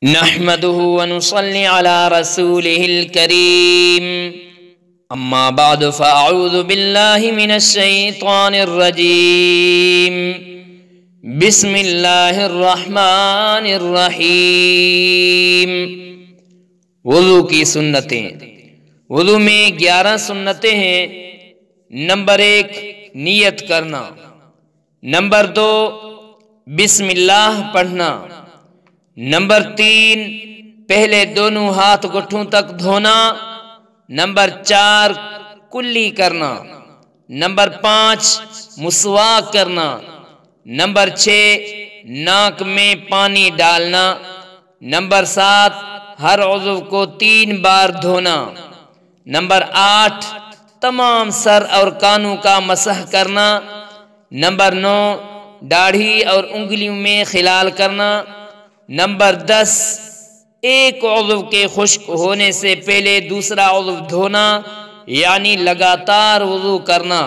نحمده ونصلي على رسوله الكريم اما بعد فاعوذ بالله من الشيطان الرجيم بسم الله الرحمن الرحیم۔ وضو کی سنتیں۔ وضو میں 11 سنتیں ہیں۔ نمبر 1 نیت کرنا، نمبر 2 بسم اللہ پڑھنا، نمبر 3 پہلے دونوں ہاتھ گٹھوں تک دھونا، نمبر 4 کلی کرنا، نمبر 5 مسواک کرنا، نمبر 6 ناک میں پانی ڈالنا، نمبر 7 ہر عضو کو 3 بار دھونا، نمبر 8 تمام سر اور کانوں کا مسح کرنا، نمبر 9 داڑھی اور انگلیوں میں خلال کرنا، نمبر 10 ایک عضو کے خشک ہونے سے پہلے دوسرا عضو دھونا یعنی لگاتار وضو کرنا،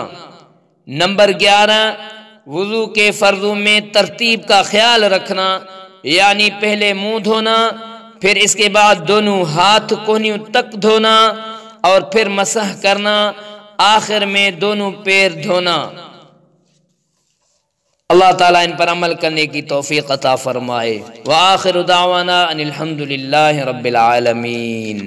نمبر 11 وضو کے فرضوں میں ترتیب کا خیال رکھنا یعنی پہلے منہ دھونا، پھر اس کے بعد دونوں ہاتھ کونیوں تک دھونا اور پھر مسح کرنا، آخر میں دونوں پیر دھونا۔ اللہ تعالیٰ ان پر عمل کرنے کی توفیق عطا فرمائے۔ وآخر دعوانا ان الحمد للہ رب العالمین۔